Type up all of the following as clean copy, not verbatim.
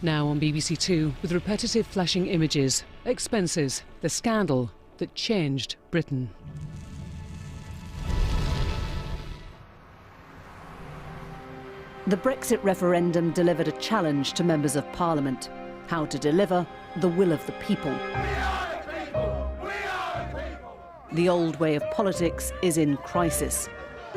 Now on BBC Two with repetitive flashing images, expenses, the scandal that changed Britain. The Brexit referendum delivered a challenge to members of Parliament: how to deliver the will of the people. The old way of politics is in crisis.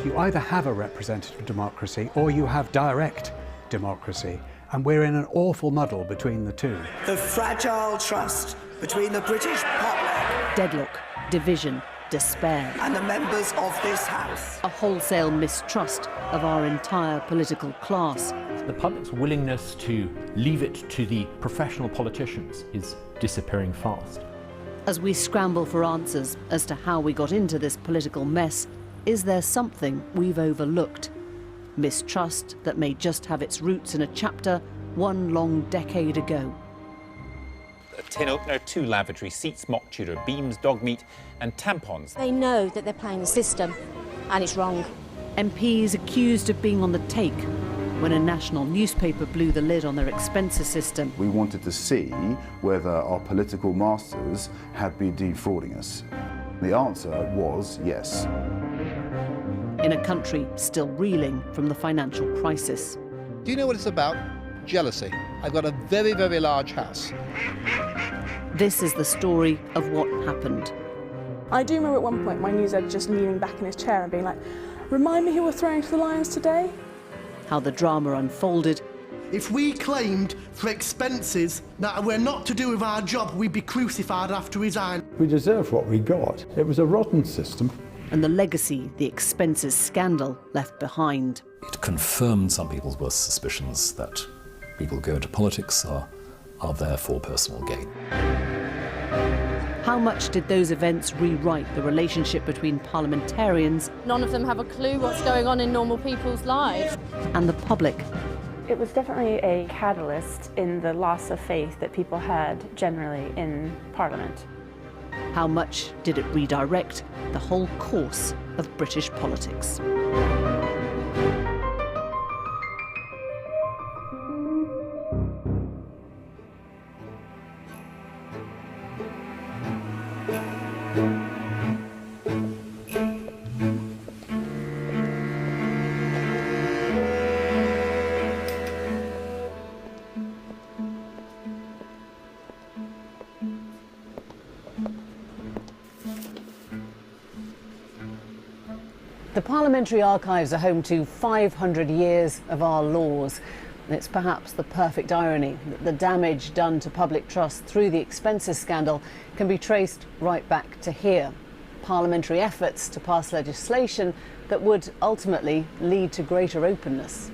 You either have a representative democracy or you have direct democracy, and we're in an awful muddle between the two. The fragile trust between the British public, Deadlock, division, despair, and the members of this House. a wholesale mistrust of our entire political class. The public's willingness to leave it to the professional politicians is disappearing fast. As we scramble for answers as to how we got into this political mess, is there something we've overlooked? Mistrust that may just have its roots in a chapter one long decade ago. A tin opener, 2 lavatory seats, mock Tudor beams, dog meat and tampons. They know that they're playing the system, and it's wrong. MPs accused of being on the take when a national newspaper blew the lid on their expenses system. We wanted to see whether our political masters had been defrauding us. The answer was yes. In a country still reeling from the financial crisis. Do you know what it's about? Jealousy. I've got a very, very large house. This is the story of what happened. I do remember at one point my news editor just leaning back in his chair and being like, "Remind me who we're throwing to the lions today?" How the drama unfolded. If we claimed for expenses that were not to do with our job, we'd be crucified after resign. We deserve what we got. It was a rotten system. And the legacy the expenses scandal left behind. It confirmed some people's worst suspicions that people who go into politics are there for personal gain. How much did those events rewrite the relationship between parliamentarians? None of them have a clue what's going on in normal people's lives. And the public? It was definitely a catalyst in the loss of faith that people had generally in Parliament. How much did it redirect the whole course of British politics? The Parliamentary Archives are home to 500 years of our laws. It's perhaps the perfect irony that the damage done to public trust through the expenses scandal can be traced right back to here. Parliamentary efforts to pass legislation that would ultimately lead to greater openness.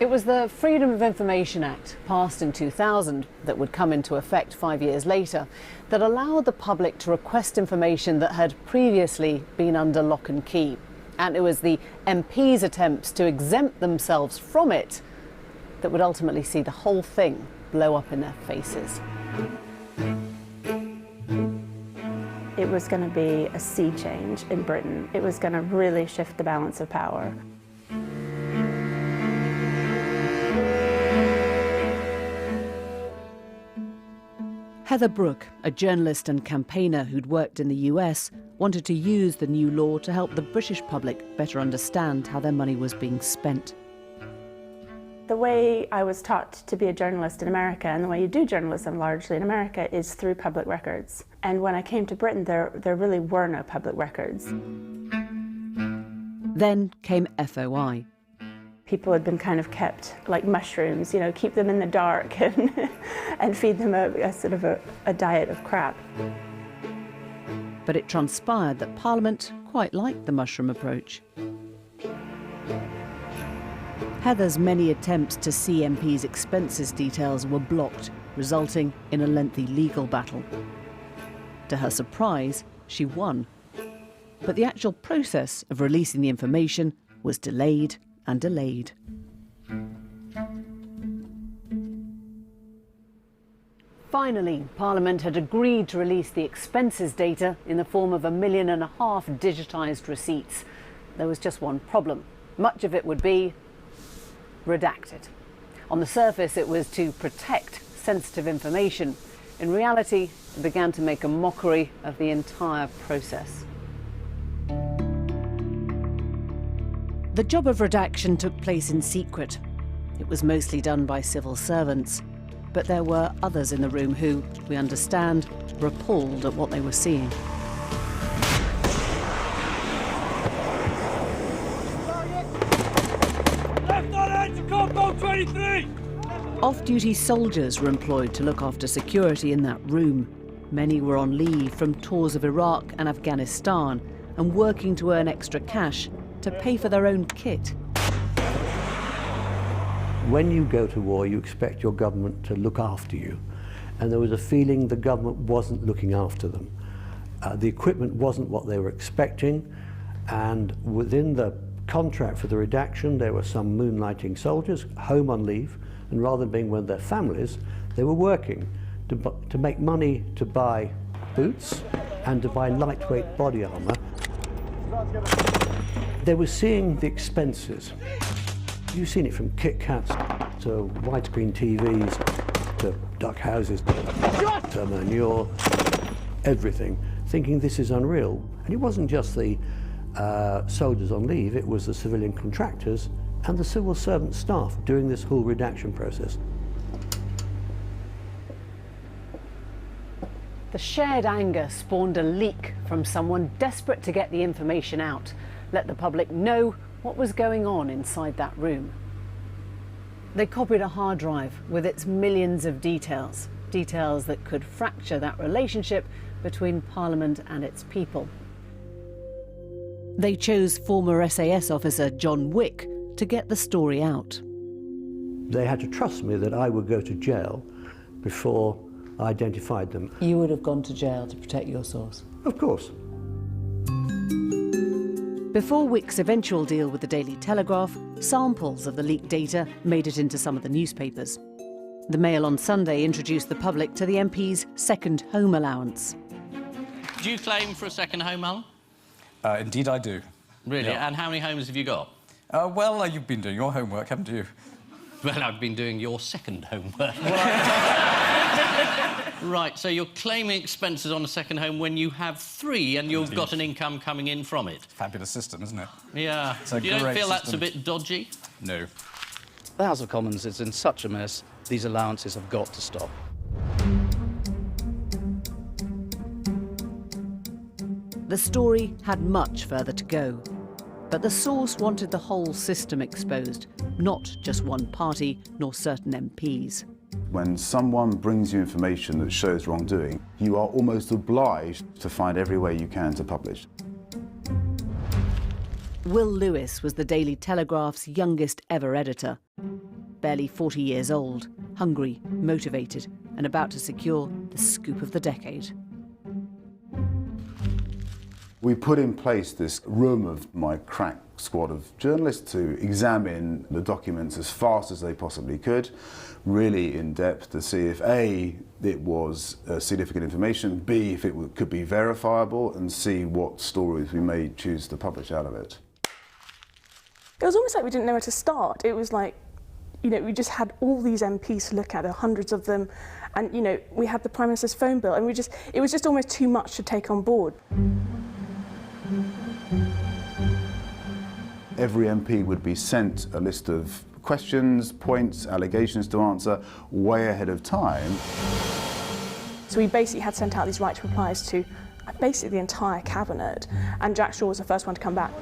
It was the Freedom of Information Act, passed in 2000, that would come into effect 5 years later, that allowed the public to request information that had previously been under lock and key. And it was the MPs' attempts to exempt themselves from it that would ultimately see the whole thing blow up in their faces. It was going to be a sea change in Britain. It was going to really shift the balance of power. Heather Brooke, a journalist and campaigner who'd worked in the US, wanted to use the new law to help the British public better understand how their money was being spent. The way I was taught to be a journalist in America, and the way you do journalism largely in America, is through public records. And when I came to Britain, there really were no public records. Then came FOI. People had been kind of kept like mushrooms, you know, keep them in the dark and feed them a sort of a diet of crap. But it transpired that Parliament quite liked the mushroom approach. Heather's many attempts to see MPs' expenses details were blocked, resulting in a lengthy legal battle. To her surprise, she won. But the actual process of releasing the information was delayed and delayed. Finally, Parliament had agreed to release the expenses data in the form of 1.5 million digitised receipts. There was just one problem. Much of it would be redacted. On the surface, it was to protect sensitive information. In reality, it began to make a mockery of the entire process. The job of redaction took place in secret. It was mostly done by civil servants. But there were others in the room who, we understand, were appalled at what they were seeing. Left on edge to compound 23! Off-duty soldiers were employed to look after security in that room. Many were on leave from tours of Iraq and Afghanistan and working to earn extra cash to pay for their own kit. When you go to war, you expect your government to look after you. And there was a feeling the government wasn't looking after them. The equipment wasn't what they were expecting. And within the contract for the redaction, there were some moonlighting soldiers home on leave. And rather than being with their families, they were working to make money to buy boots and to buy lightweight body armour. They were seeing the expenses. You've seen it from Kit Kats to widescreen TVs to duck houses to manure, everything, thinking this is unreal. And it wasn't just the soldiers on leave, it was the civilian contractors and the civil servant staff doing this whole redaction process. The shared anger spawned a leak from someone desperate to get the information out, let the public know what was going on inside that room. They copied a hard drive with its millions of details, details that could fracture that relationship between Parliament and its people. They chose former SAS officer John Wick to get the story out. They had to trust me that I would go to jail before I identified them. You would have gone to jail to protect your source? Of course. Before Wick's eventual deal with the Daily Telegraph, samples of the leaked data made it into some of the newspapers. The Mail on Sunday introduced the public to the MP's second home allowance. Do you claim for a second home, Alan? Indeed I do. Really? Yeah. And how many homes have you got? Well, you've been doing your homework, haven't you? Well, I've been doing your second homework. Right, so you're claiming expenses on a second home when you have 3 and you've got an income coming in from it. Fabulous system, isn't it? Yeah. You don't feel that's a bit dodgy? No. The House of Commons is in such a mess, these allowances have got to stop. The story had much further to go. But the source wanted the whole system exposed, not just one party nor certain MPs. When someone brings you information that shows wrongdoing, you are almost obliged to find every way you can to publish. Will Lewis was the Daily Telegraph's youngest ever editor. Barely 40 years old, hungry, motivated, and about to secure the scoop of the decade. We put in place this room of my crack squad of journalists to examine the documents as fast as they possibly could, really in depth, to see if A, it was significant information, B, if it could be verifiable, and C, what stories we may choose to publish out of it. It was almost like we didn't know where to start. It was like, you know, we just had all these MPs to look at, there were hundreds of them, and, you know, we had the Prime Minister's phone bill, and it was just almost too much to take on board. Every MP would be sent a list of questions, points, allegations to answer way ahead of time. So we basically had sent out these right to replies to basically the entire cabinet, and Jack Straw was the first one to come back.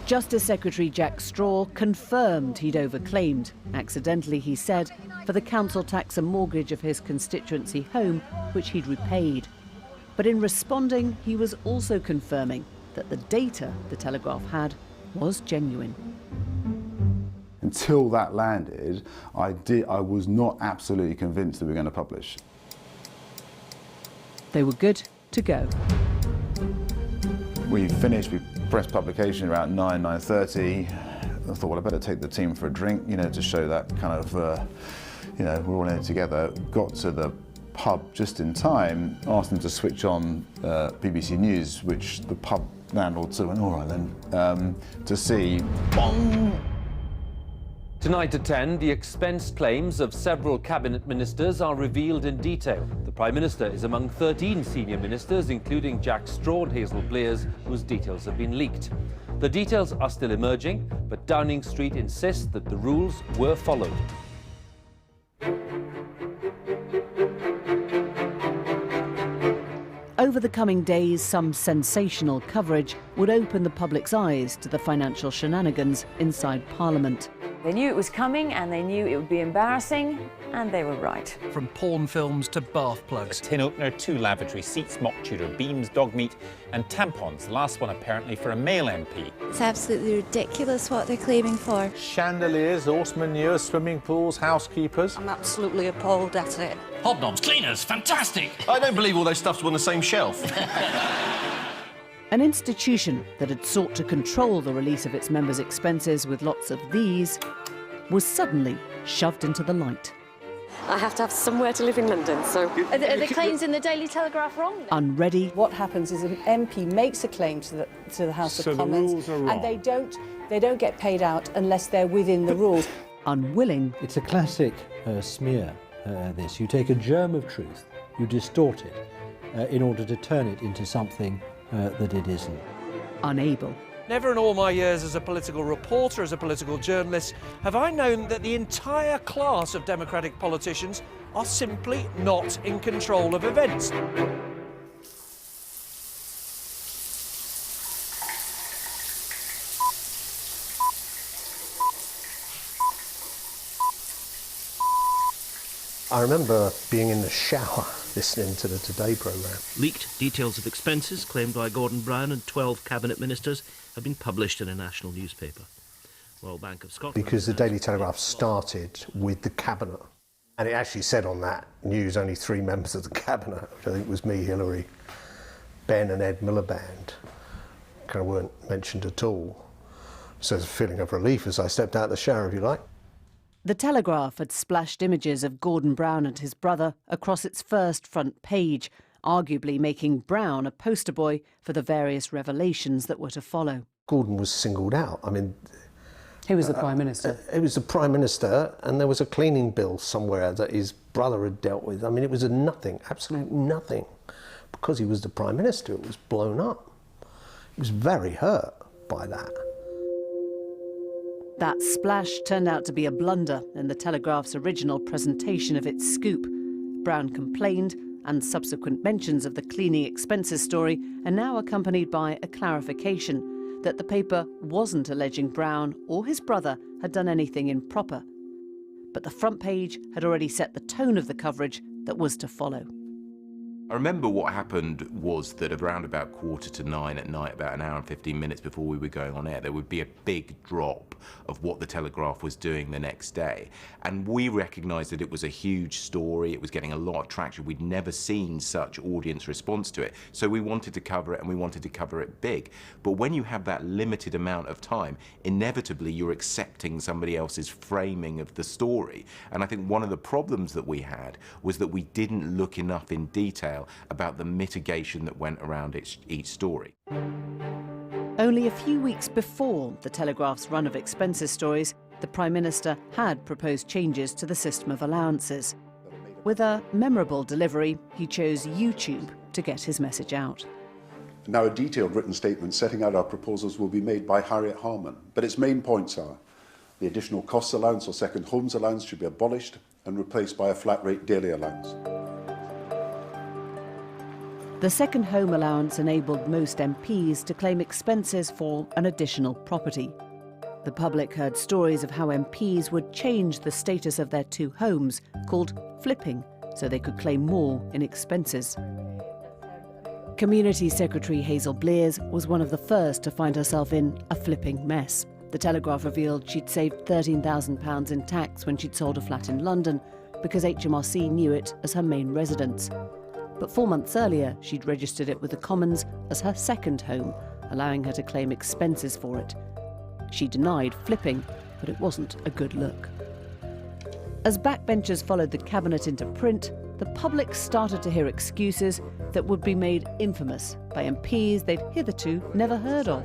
Justice Secretary Jack Straw confirmed he'd overclaimed, accidentally he said, for the council tax and mortgage of his constituency home, which he'd repaid. But in responding, he was also confirming that the data the Telegraph had was genuine. Until that landed, I was not absolutely convinced that we were going to publish. They were good to go. We finished, we pressed publication around 9:30. I thought, well, I better take the team for a drink, you know, to show that kind of, you know, we're all in it together. Got to the pub just in time, asked them to switch on BBC News, which the pub landlord sort of went, all right then, to see, bong! Tonight at 10, the expense claims of several cabinet ministers are revealed in detail. The Prime Minister is among 13 senior ministers, including Jack Straw and Hazel Blears, whose details have been leaked. The details are still emerging, but Downing Street insists that the rules were followed. Over the coming days, some sensational coverage would open the public's eyes to the financial shenanigans inside Parliament. They knew it was coming and they knew it would be embarrassing, and they were right. From porn films to bath plugs. A tin opener, 2 lavatory seats, mock Tudor beams, dog meat and tampons. The last one apparently for a male MP. It's absolutely ridiculous what they're claiming for. Chandeliers, horse manure, swimming pools, housekeepers. I'm absolutely appalled at it. Hobnobs, cleaners, fantastic! I don't believe all those stuff's on the same shelf. An institution that had sought to control the release of its members' expenses with lots of these was suddenly shoved into the light. I have to have somewhere to live in London, so... Are the claims in the Daily Telegraph wrong? Unready. What happens is an MP makes a claim to the House of Commons, the rules are wrong. And they don't get paid out unless they're within the rules. Unwilling. It's a classic smear, this. You take a germ of truth, you distort it in order to turn it into something that it isn't. Unable. Never in all my years as a political reporter, as a political journalist, have I known that the entire class of democratic politicians are simply not in control of events. I remember being in the shower listening to the Today programme. Leaked details of expenses claimed by Gordon Brown and 12 cabinet ministers have been published in a national newspaper. Royal Bank of Scotland... Because the Daily Telegraph started with the cabinet. And it actually said on that news only 3 members of the cabinet, which I think was me, Hillary, Ben and Ed Miliband, kind of weren't mentioned at all. So there's a feeling of relief as I stepped out of the shower, if you like. The Telegraph had splashed images of Gordon Brown and his brother across its first front page, arguably making Brown a poster boy for the various revelations that were to follow. Gordon was singled out. I mean... He was the Prime Minister. He was the Prime Minister, and there was a cleaning bill somewhere that his brother had dealt with. I mean, it was a nothing, absolute nothing. Because he was the Prime Minister, it was blown up. He was very hurt by that. That splash turned out to be a blunder in the Telegraph's original presentation of its scoop. Brown complained, and subsequent mentions of the cleaning expenses story are now accompanied by a clarification that the paper wasn't alleging Brown or his brother had done anything improper. But the front page had already set the tone of the coverage that was to follow. I remember what happened was that around about 9:15 at night, about an hour and 15 minutes before we were going on air, there would be a big drop of what the Telegraph was doing the next day. And we recognised that it was a huge story, it was getting a lot of traction, we'd never seen such audience response to it. So we wanted to cover it, and we wanted to cover it big. But when you have that limited amount of time, inevitably you're accepting somebody else's framing of the story. And I think one of the problems that we had was that we didn't look enough in detail about the mitigation that went around each story. Only a few weeks before the Telegraph's run of expenses stories, the Prime Minister had proposed changes to the system of allowances. With a memorable delivery, he chose YouTube to get his message out. Now, a detailed written statement setting out our proposals will be made by Harriet Harman, but its main points are: the additional costs allowance or second homes allowance should be abolished and replaced by a flat-rate daily allowance. The second home allowance enabled most MPs to claim expenses for an additional property. The public heard stories of how MPs would change the status of their 2 homes, called flipping, so they could claim more in expenses. Community Secretary Hazel Blears was one of the first to find herself in a flipping mess. The Telegraph revealed she'd saved £13,000 in tax when she'd sold a flat in London because HMRC knew it as her main residence. But 4 months earlier, she'd registered it with the Commons as her second home, allowing her to claim expenses for it. She denied flipping, but it wasn't a good look. As backbenchers followed the cabinet into print, the public started to hear excuses that would be made infamous by MPs they'd hitherto never heard of.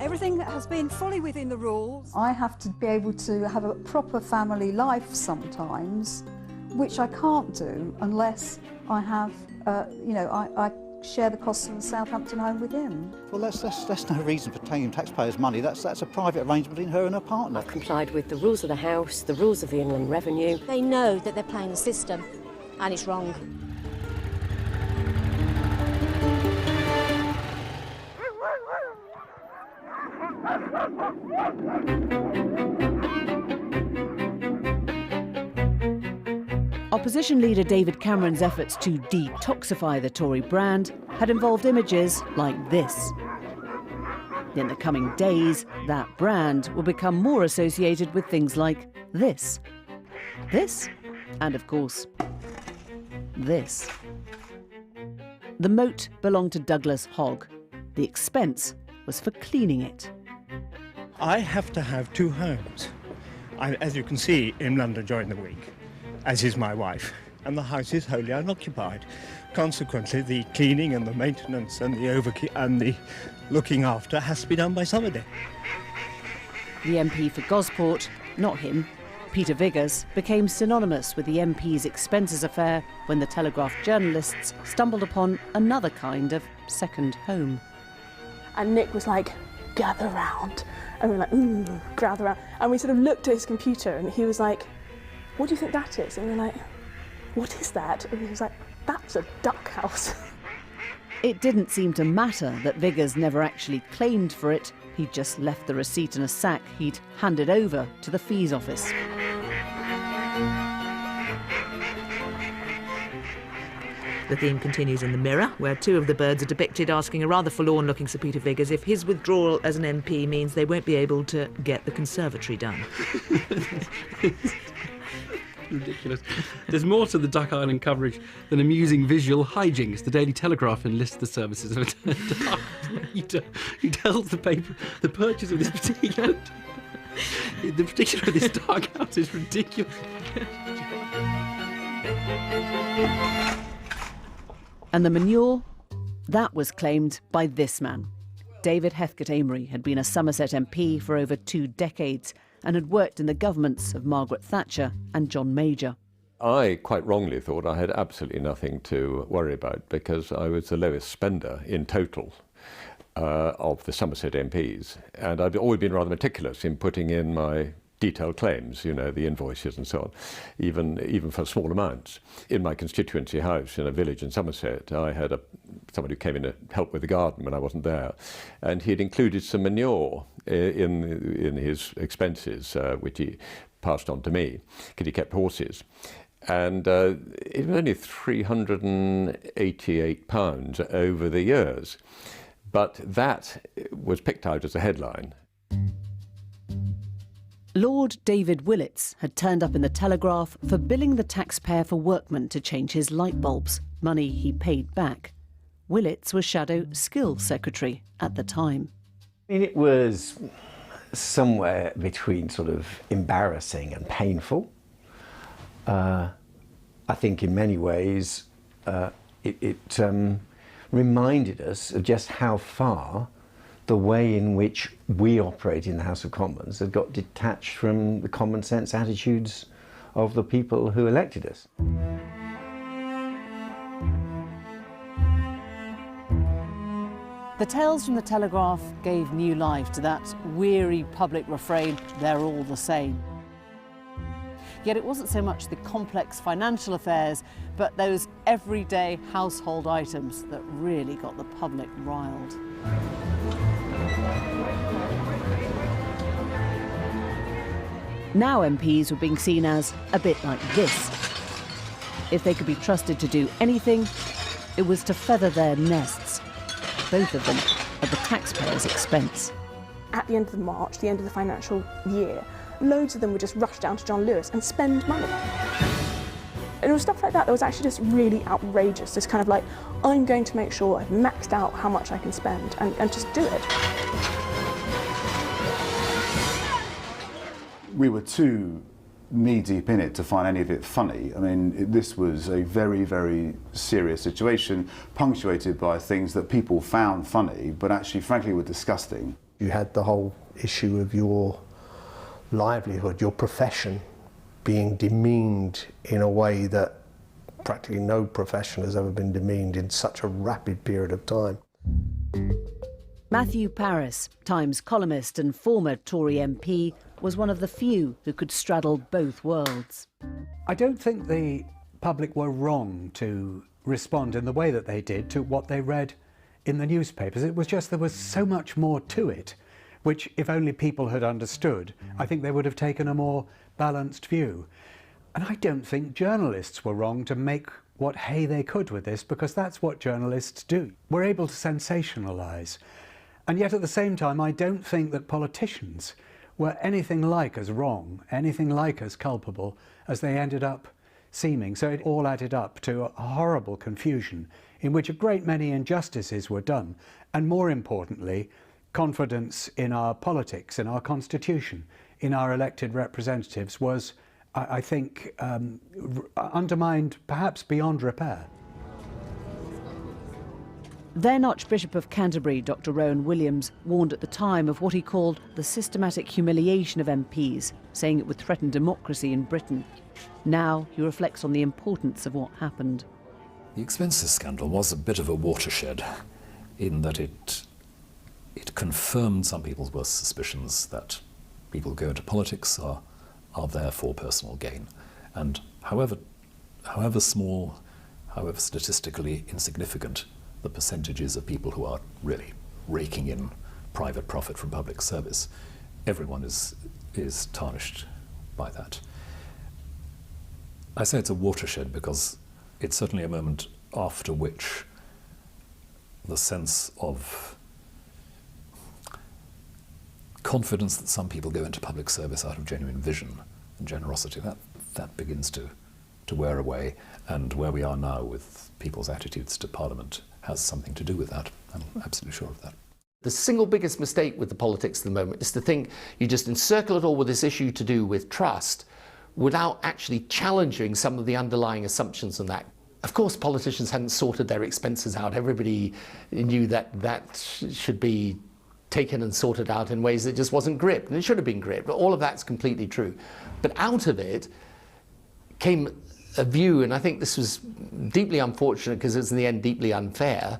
Everything has been fully within the rules. I have to be able to have a proper family life sometimes, which I can't do unless I have, I share the costs of the Southampton home with him. Well, that's no reason for taking taxpayers' money. That's a private arrangement between her and her partner. I've complied with the rules of the house, the rules of the Inland Revenue. They know that they're playing the system, and it's wrong. Opposition leader David Cameron's efforts to detoxify the Tory brand had involved images like this. In the coming days, that brand will become more associated with things like this, and of course, this. The moat belonged to Douglas Hogg. The expense was for cleaning it. I have to have 2 homes. I'm, as you can see, in London during the week, as is my wife, and the house is wholly unoccupied. Consequently, the cleaning and the maintenance and the looking after has to be done by somebody. The MP for Gosport, not him, Peter Viggers, became synonymous with the MP's expenses affair when the Telegraph journalists stumbled upon another kind of second home. And Nick was like, gather round. And we were like, ooh, gather round. And we sort of looked at his computer and he was like, what do you think that is? And we were like, what is that? And he was like, that's a duck house. It didn't seem to matter that Viggers never actually claimed for it. He'd just left the receipt in a sack he'd handed over to the fees office. The theme continues in The Mirror, where 2 of the birds are depicted asking a rather forlorn-looking Sir Peter Viggers if his withdrawal as an MP means they won't be able to get the conservatory done. Ridiculous. There's more to the Duck Island coverage than amusing visual hijinks. The Daily Telegraph enlists the services of a duck. He tells the paper the purchase of this particular duck house is ridiculous. And the manure, that was claimed by this man. David Heathcote Amory had been a Somerset MP for over 2 decades and had worked in the governments of Margaret Thatcher and John Major. I quite wrongly thought I had absolutely nothing to worry about because I was the lowest spender in total of the Somerset MPs. And I'd always been rather meticulous in putting in my detailed claims, you know, the invoices and so on, even for small amounts. In my constituency house in a village in Somerset, I had someone who came in to help with the garden when I wasn't there, and he'd included some manure in his expenses, which he passed on to me, because he kept horses. And it was only £388 over the years, but that was picked out as a headline. Lord David Willits had turned up in the Telegraph for billing the taxpayer for workmen to change his light bulbs, money he paid back. Willits was Shadow Skills Secretary at the time. I mean, it was somewhere between sort of embarrassing and painful. I think in many ways it reminded us of just how far the way in which we operate in the House of Commons had got detached from the common sense attitudes of the people who elected us. The tales from the Telegraph gave new life to that weary public refrain, they're all the same. Yet it wasn't so much the complex financial affairs, but those everyday household items that really got the public riled. Now MPs were being seen as a bit like this. If they could be trusted to do anything, it was to feather their nests, both of them at the taxpayer's expense. At the end of March, the end of the financial year, loads of them would just rush down to John Lewis and spend money. And it was stuff like that that was actually just really outrageous. Just kind of like, I'm going to make sure I've maxed out how much I can spend and just do it. We were too knee-deep in it to find any of it funny. I mean, this was a very, very serious situation, punctuated by things that people found funny, but actually, frankly, were disgusting. You had the whole issue of your livelihood, your profession being demeaned in a way that practically no profession has ever been demeaned in such a rapid period of time. Matthew Parris, Times columnist and former Tory MP, was one of the few who could straddle both worlds. I don't think the public were wrong to respond in the way that they did to what they read in the newspapers. It was just there was so much more to it, which if only people had understood, I think they would have taken a more balanced view. And I don't think journalists were wrong to make what hay they could with this, because that's what journalists do. We're able to sensationalise. And yet at the same time, I don't think that politicians were anything like as wrong, anything like as culpable as they ended up seeming. So it all added up to a horrible confusion in which a great many injustices were done. And more importantly, confidence in our politics, in our constitution, in our elected representatives was, I think, undermined perhaps beyond repair. Then Archbishop of Canterbury, Dr. Rowan Williams, warned at the time of what he called the systematic humiliation of MPs, saying it would threaten democracy in Britain. Now he reflects on the importance of what happened. The expenses scandal was a bit of a watershed in that it confirmed some people's worst suspicions that people who go into politics are there for personal gain. And however small, however statistically insignificant the percentages of people who are really raking in private profit from public service, everyone is tarnished by that. I say it's a watershed because it's certainly a moment after which the sense of confidence that some people go into public service out of genuine vision and generosity, that begins to wear away, and where we are now with people's attitudes to Parliament has something to do with that. I'm absolutely sure of that. The single biggest mistake with the politics at the moment is to think you just encircle it all with this issue to do with trust without actually challenging some of the underlying assumptions on that. Of course, politicians hadn't sorted their expenses out. Everybody knew that should be taken and sorted out in ways that just wasn't gripped, and it should have been gripped, but all of that's completely true. But out of it came a view, and I think this was deeply unfortunate because it's in the end deeply unfair,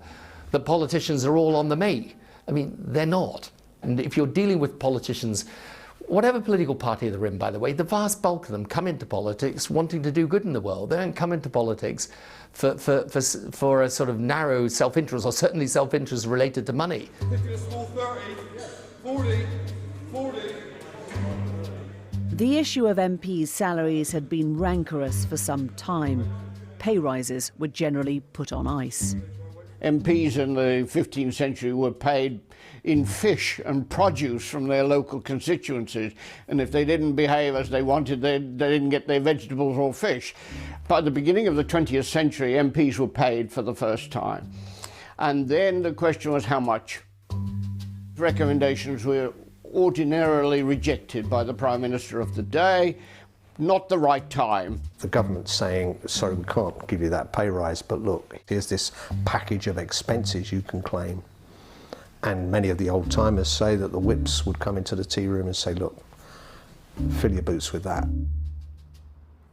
that politicians are all on the make. I mean, they're not. And if you're dealing with politicians, whatever political party they're in, by the way, the vast bulk of them come into politics wanting to do good in the world. They don't come into politics for a sort of narrow self-interest, or certainly self-interest related to money. 50 a small 30, 40, 40. The issue of MPs' salaries had been rancorous for some time. Pay rises were generally put on ice. MPs in the 15th century were paid in fish and produce from their local constituencies, and if they didn't behave as they wanted, they didn't get their vegetables or fish. By the beginning of the 20th century, MPs were paid for the first time. And then the question was how much. Recommendations were ordinarily rejected by the Prime Minister of the day. Not the right time. The government's saying, sorry, we can't give you that pay rise, but look, here's this package of expenses you can claim. And many of the old timers say that the whips would come into the tea room and say, look, fill your boots with that.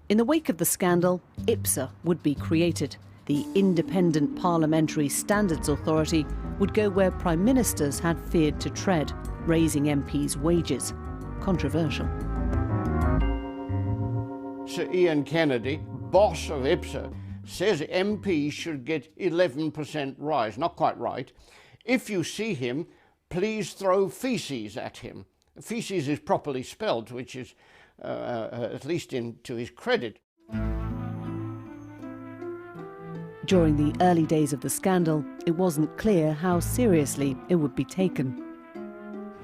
In the wake of the scandal, IPSA would be created. The Independent Parliamentary Standards Authority would go where Prime Ministers had feared to tread, raising MPs' wages. Controversial. Sir Ian Kennedy, boss of IPSA, says MPs should get 11% rise. Not quite right. If you see him, please throw feces at him. Feces is properly spelled, which is at least to his credit. During the early days of the scandal, it wasn't clear how seriously it would be taken.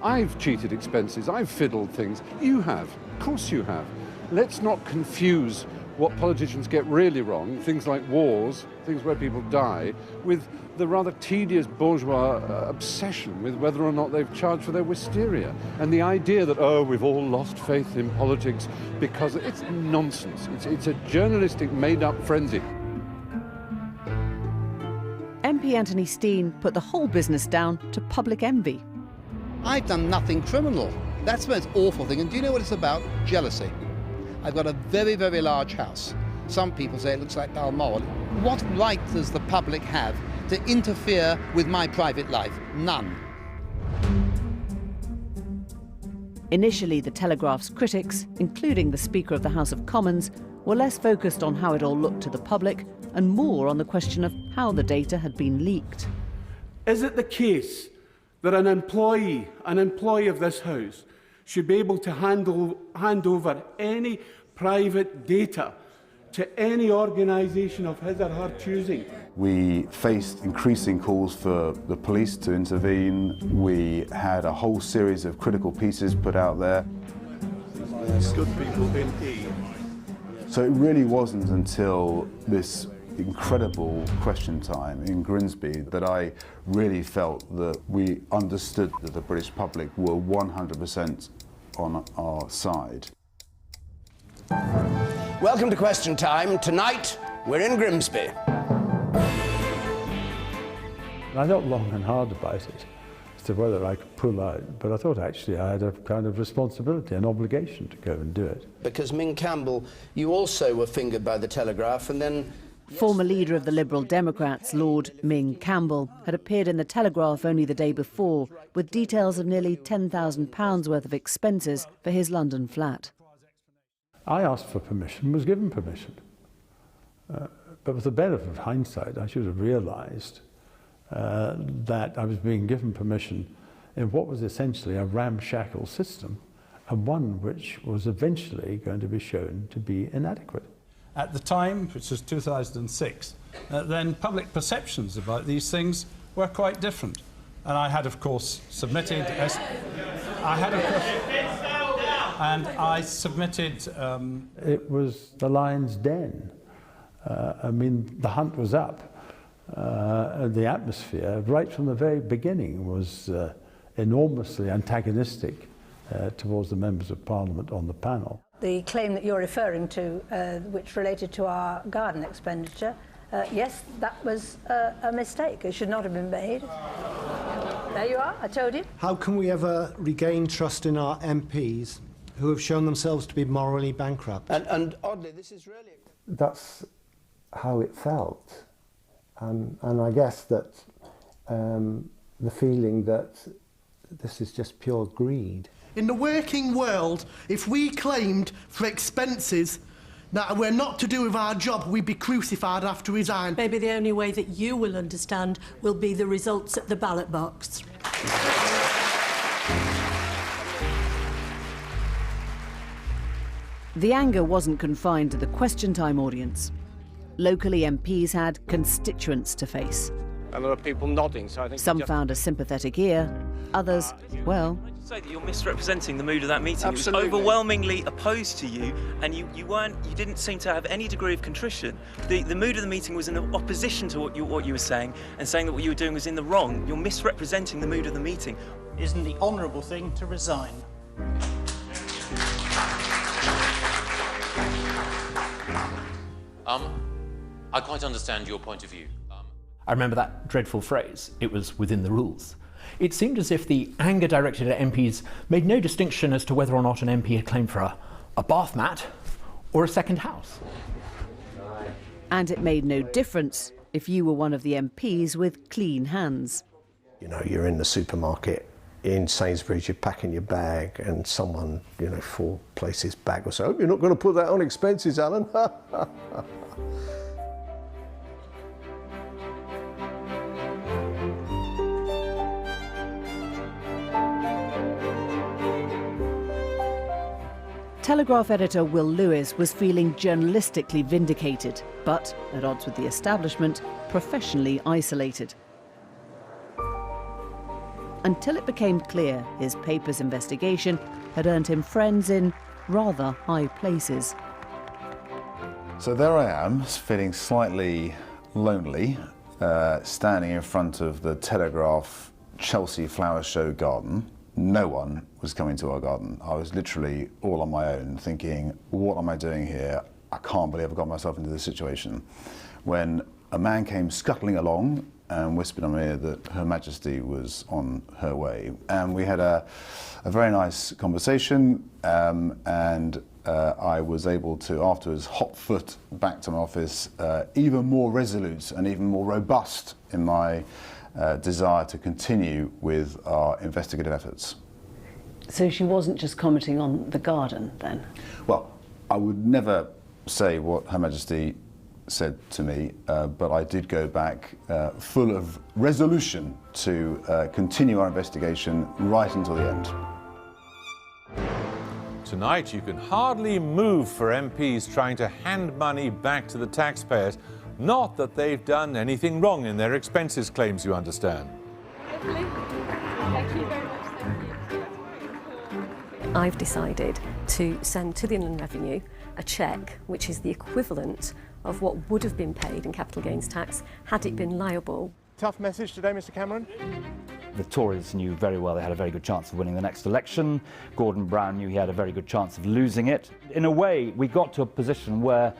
I've cheated expenses, I've fiddled things. You have. Of course you have. Let's not confuse what politicians get really wrong, things like wars, things where people die, with the rather tedious bourgeois obsession with whether or not they've charged for their wisteria. And the idea that, oh, we've all lost faith in politics because it's nonsense. It's a journalistic made-up frenzy. MP Anthony Steen put the whole business down to public envy. I've done nothing criminal. That's the most awful thing. And do you know what it's about? Jealousy. I've got a very, very large house. Some people say it looks like Balmoral. What right does the public have to interfere with my private life? None. Initially, the Telegraph's critics, including the Speaker of the House of Commons, were less focused on how it all looked to the public and more on the question of how the data had been leaked. Is it the case that an employee of this House should be able to hand over any private data to any organisation of his or her choosing? We faced increasing calls for the police to intervene. We had a whole series of critical pieces put out there. Good people in E. So it really wasn't until this incredible question time in Grimsby that I really felt that we understood that the British public were 100% on our side. Welcome to Question Time. Tonight, we're in Grimsby. I thought long and hard about it as to whether I could pull out, but I thought actually I had a kind of responsibility, an obligation to go and do it. Because Ming Campbell, you also were fingered by the Telegraph, and then... Former leader of the Liberal Democrats, Lord Ming Campbell, had appeared in the Telegraph only the day before with details of nearly £10,000 worth of expenses for his London flat. I asked for permission, was given permission. But with the benefit of hindsight, I should have realised that I was being given permission in what was essentially a ramshackle system, and one which was eventually going to be shown to be inadequate. At the time, which was 2006, then public perceptions about these things were quite different. And I had, of course, submitted... It was the lion's den. I mean, the hunt was up. The atmosphere, right from the very beginning, was enormously antagonistic towards the members of Parliament on the panel. The claim that you're referring to, which related to our garden expenditure, yes, that was a mistake. It should not have been made. There you are, I told you. How can we ever regain trust in our MPs who have shown themselves to be morally bankrupt? And oddly, this is really... That's how it felt. And I guess that the feeling that this is just pure greed. In the working world, if we claimed for expenses that we're not to do with our job, we'd be crucified, have to resign. Maybe the only way that you will understand will be the results at the ballot box. The anger wasn't confined to the Question Time audience. Locally, MPs had constituents to face. And there are people nodding, so I think... Some found a sympathetic ear, others, well... I'd say that you're misrepresenting the mood of that meeting. Absolutely. It was overwhelmingly opposed to you, and you didn't seem to have any degree of contrition. The mood of the meeting was in opposition to what you were saying, and saying that what you were doing was in the wrong. You're misrepresenting the mood of the meeting. Isn't the honourable thing to resign? I quite understand your point of view. I remember that dreadful phrase, it was within the rules. It seemed as if the anger directed at MPs made no distinction as to whether or not an MP had claimed for a bath mat or a second house. And it made no difference if you were one of the MPs with clean hands. You know, you're in the supermarket in Sainsbury's, you're packing your bag and someone, you know, 4 places back will say, "Oh, you're not going to put that on expenses, Alan." Telegraph editor Will Lewis was feeling journalistically vindicated, but, at odds with the establishment, professionally isolated. Until it became clear his paper's investigation had earned him friends in rather high places. So there I am, feeling slightly lonely, standing in front of the Telegraph Chelsea Flower Show garden. No one was coming to our garden. I was literally all on my own, thinking, what am I doing here? I can't believe I got myself into this situation. When a man came scuttling along and whispered in my ear that Her Majesty was on her way. And we had a very nice conversation, and I was able to, afterwards, hot foot back to my office, even more resolute and even more robust in my desire to continue with our investigative efforts. So she wasn't just commenting on the garden, then? Well, I would never say what Her Majesty said to me, but I did go back full of resolution to continue our investigation right until the end. Tonight, you can hardly move for MPs trying to hand money back to the taxpayers. Not that they've done anything wrong in their expenses claims, you understand. Thank you very much. I've decided to send to the Inland Revenue a cheque which is the equivalent of what would have been paid in capital gains tax had it been liable. Tough message today, Mr Cameron? The Tories knew very well they had a very good chance of winning the next election. Gordon Brown knew he had a very good chance of losing it. In a way, we got to a position where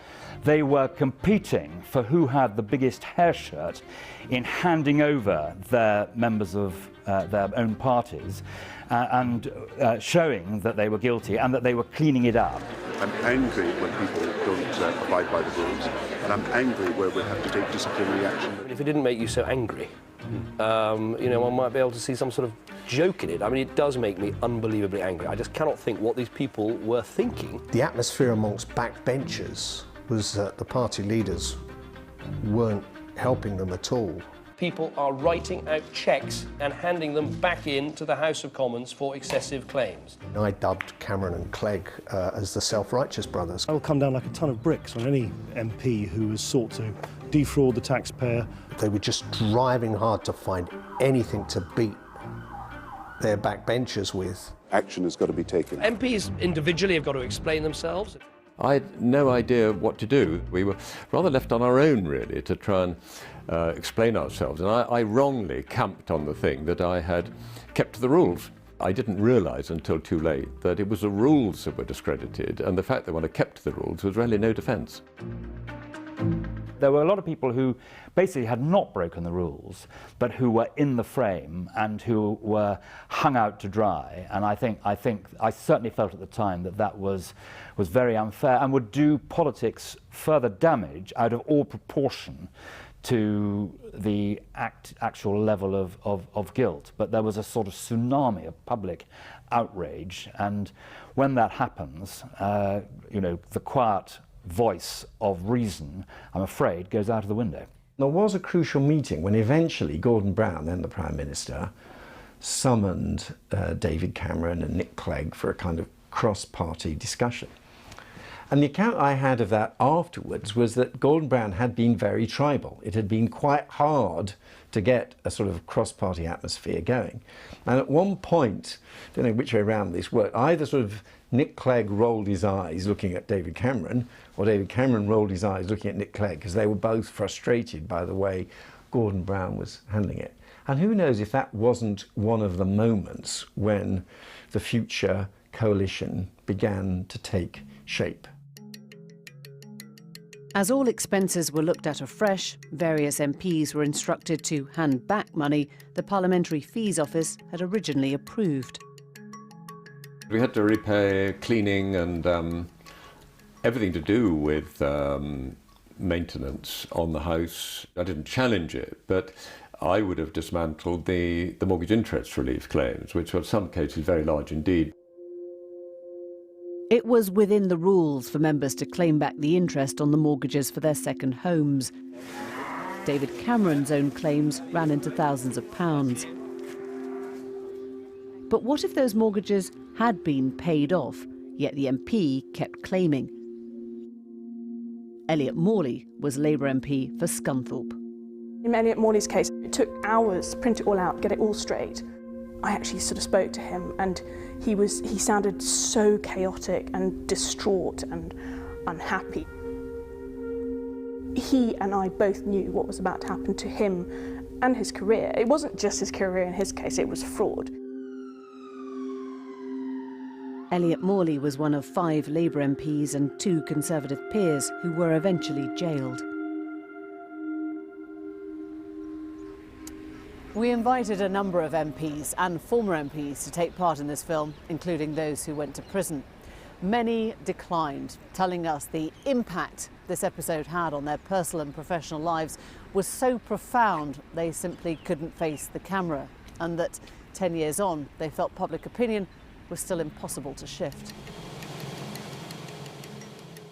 they were competing for who had the biggest hair shirt in handing over their members of their own parties and showing that they were guilty and that they were cleaning it up. I'm angry when people don't abide by the rules, and I'm angry where we have to take disciplinary action. If it didn't make you so angry, you know, one might be able to see some sort of joke in it. I mean, it does make me unbelievably angry. I just cannot think what these people were thinking. The atmosphere amongst backbenchers was that the party leaders weren't helping them at all. People are writing out cheques and handing them back in to the House of Commons for excessive claims. I dubbed Cameron and Clegg as the self-righteous brothers. I will come down like a ton of bricks on any MP who has sought to defraud the taxpayer. They were just driving hard to find anything to beat their backbenchers with. Action has got to be taken. MPs individually have got to explain themselves. I had no idea what to do. We were rather left on our own, really, to try and explain ourselves. And I wrongly camped on the thing that I had kept to the rules. I didn't realise until too late that it was the rules that were discredited, and the fact that when I kept to the rules was really no defence. There were a lot of people who basically had not broken the rules, but who were in the frame and who were hung out to dry. And I certainly felt at the time that that was very unfair and would do politics further damage out of all proportion to the actual level of guilt. But there was a sort of tsunami of public outrage, and when that happens, you know, the quiet voice of reason, I'm afraid, goes out of the window. There was a crucial meeting when eventually Gordon Brown, then the Prime Minister, summoned David Cameron and Nick Clegg for a kind of cross-party discussion. And the account I had of that afterwards was that Gordon Brown had been very tribal. It had been quite hard to get a sort of cross-party atmosphere going. And at one point, I don't know which way around this worked, either sort of Nick Clegg rolled his eyes looking at David Cameron, or David Cameron rolled his eyes looking at Nick Clegg, because they were both frustrated by the way Gordon Brown was handling it. And who knows if that wasn't one of the moments when the future coalition began to take shape. As all expenses were looked at afresh, various MPs were instructed to hand back money the Parliamentary Fees Office had originally approved. We had to repay cleaning and everything to do with maintenance on the house. I didn't challenge it, but I would have dismantled the mortgage interest relief claims, which were in some cases very large indeed. It was within the rules for members to claim back the interest on the mortgages for their second homes. David Cameron's own claims ran into thousands of pounds. But what if those mortgages had been paid off, yet the MP kept claiming? Elliot Morley was Labour MP for Scunthorpe. In Elliot Morley's case, it took hours to print it all out, get it all straight. I actually sort of spoke to him, and he sounded so chaotic and distraught and unhappy. He and I both knew what was about to happen to him and his career. It wasn't just his career in his case, it was fraud. Elliot Morley was one of 5 Labour MPs and 2 Conservative peers who were eventually jailed. We invited a number of MPs and former MPs to take part in this film, including those who went to prison. Many declined, telling us the impact this episode had on their personal and professional lives was so profound they simply couldn't face the camera, and that 10 years on they felt public opinion was still impossible to shift.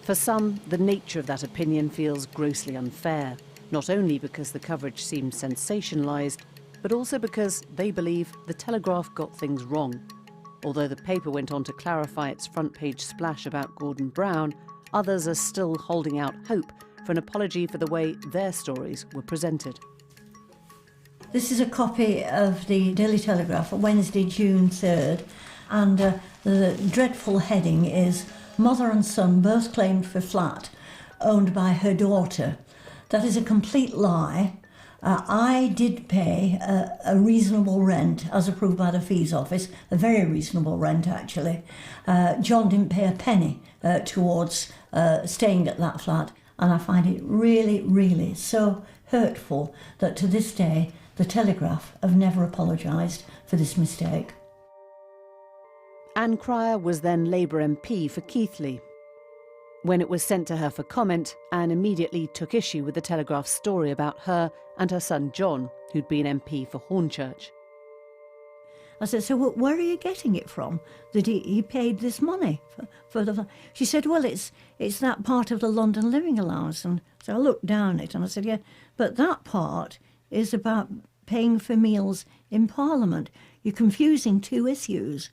For some, the nature of that opinion feels grossly unfair, not only because the coverage seemed sensationalised, but also because they believe the Telegraph got things wrong. Although the paper went on to clarify its front-page splash about Gordon Brown, others are still holding out hope for an apology for the way their stories were presented. This is a copy of the Daily Telegraph, Wednesday, June 3rd, and the dreadful heading is "Mother and son both claimed for flat owned by her daughter." That is a complete lie. I did pay a reasonable rent, as approved by the Fees Office, a very reasonable rent actually. John didn't pay a penny towards staying at that flat, and I find it really, really so hurtful that to this day the Telegraph have never apologised for this mistake. Anne Cryer was then Labour MP for Keighley. When it was sent to her for comment, Anne immediately took issue with the Telegraph's story about her and her son John, who'd been MP for Hornchurch. I said, "So where are you getting it from, that he paid this money for the..." She said, "Well, it's that part of the London living allowance." And so I looked down it and I said, "Yeah, but that part is about paying for meals in Parliament. You're confusing two issues."